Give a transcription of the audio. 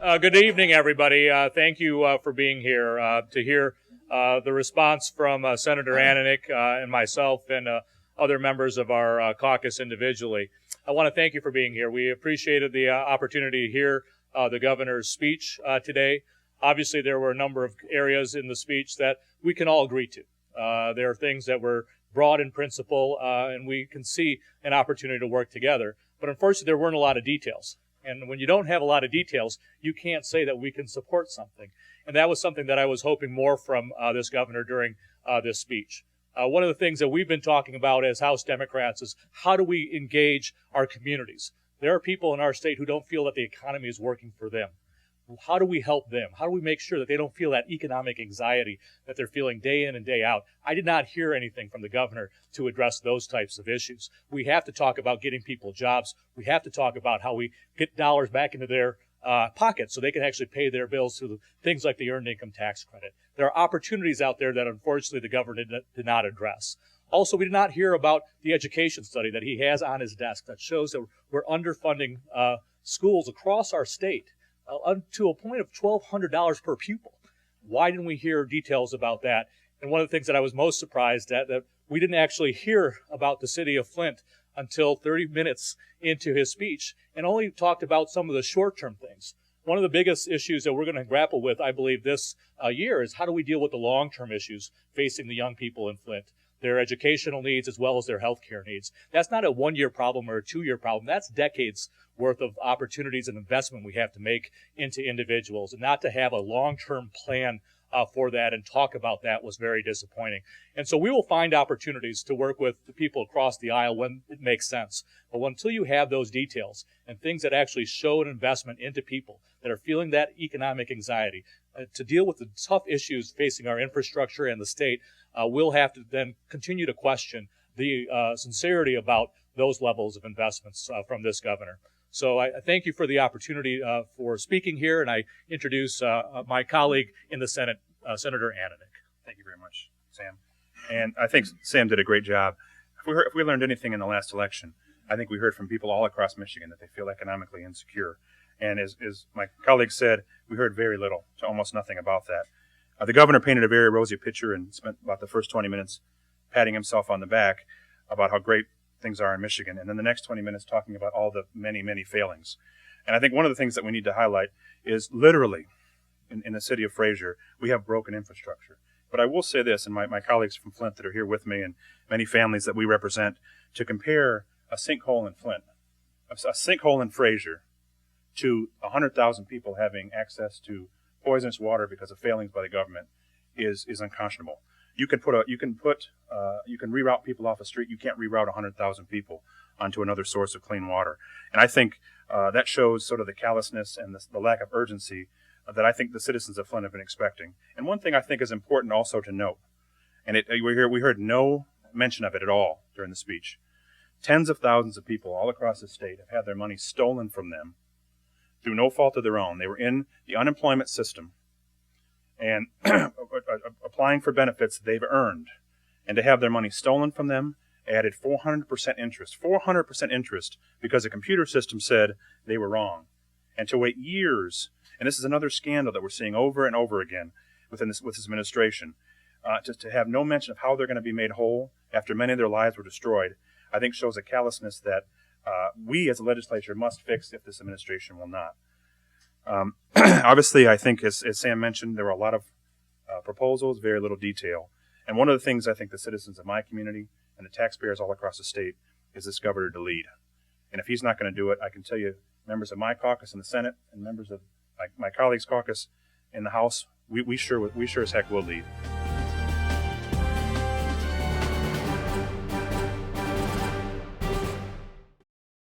Good evening, everybody. Thank you for being here to hear the response from Senator Ananich and myself and other members of our caucus individually. I want to thank you for being here. We appreciated the opportunity to hear the governor's speech today. Obviously, there were a number of areas in the speech that we can all agree to. There are things that were broad in principle, and we can see an opportunity to work together. But unfortunately, there weren't a lot of details. And when you don't have a lot of details, you can't say that we can support something. And that was something that I was hoping more from this governor during this speech. One of the things that we've been talking about as House Democrats is how do we engage our communities? There are people in our state who don't feel that the economy is working for them. How do we help them? How do we make sure that they don't feel that economic anxiety that they're feeling day in and day out? I did not hear anything from the governor to address those types of issues. We have to talk about getting people jobs. We have to talk about how we get dollars back into their pockets so they can actually pay their bills through things like the Earned Income Tax Credit. There are opportunities out there that unfortunately the governor did not address. Also, we did not hear about the education study that he has on his desk that shows that we're underfunding schools across our state. To a point of $1,200 per pupil. Why didn't we hear details about that? And one of the things that I was most surprised at, that we didn't actually hear about the city of Flint until 30 minutes into his speech, and only talked about some of the short-term things. One of the biggest issues that we're going to grapple with, I believe, this year is how do we deal with the long-term issues facing the young people in Flint, their educational needs as well as their health care needs. That's not a one-year problem or a two-year problem. That's decades worth of opportunities and investment we have to make into individuals, and not to have a long-term plan for that and talk about that was very disappointing. And so we will find opportunities to work with the people across the aisle when it makes sense. But until you have those details and things that actually show an investment into people that are feeling that economic anxiety, to deal with the tough issues facing our infrastructure and the state, we'll have to then continue to question the sincerity about those levels of investments from this governor. So I thank you for the opportunity for speaking here, and I introduce my colleague in the Senate, Senator Ananich. Thank you very much, Sam. And I think Sam did a great job. If we learned anything in the last election, I think we heard from people all across Michigan that they feel economically insecure. And as my colleague said, we heard very little to almost nothing about that. The governor painted a very rosy picture and spent about the first 20 minutes patting himself on the back about how great things are in Michigan, and then the next 20 minutes talking about all the many, many failings. And I think one of the things that we need to highlight is literally in the city of Fraser, we have broken infrastructure. But I will say this, and my colleagues from Flint that are here with me and many families that we represent, to compare a sinkhole in Flint, a sinkhole in Fraser, to 100,000 people having access to poisonous water because of failings by the government is unconscionable. You can reroute people off a street. You can't reroute 100,000 people onto another source of clean water. And I think that shows sort of the callousness and the lack of urgency that I think the citizens of Flint have been expecting. And one thing I think is important also to note, and we heard no mention of it at all during the speech. Tens of thousands of people all across the state have had their money stolen from them through no fault of their own. They were in the unemployment system and applying for benefits they've earned, and to have their money stolen from them added 400% interest. 400% interest because the computer system said they were wrong. And to wait years, and this is another scandal that we're seeing over and over again with this administration, to have no mention of how they're going to be made whole after many of their lives were destroyed, I think shows a callousness that we as a legislature must fix if this administration will not. Obviously, I think, as Sam mentioned, there were a lot of proposals, very little detail. And one of the things I think the citizens of my community and the taxpayers all across the state is this governor to lead. And if he's not going to do it, I can tell you, members of my caucus in the Senate and members of my colleagues' caucus in the House, we sure as heck will lead.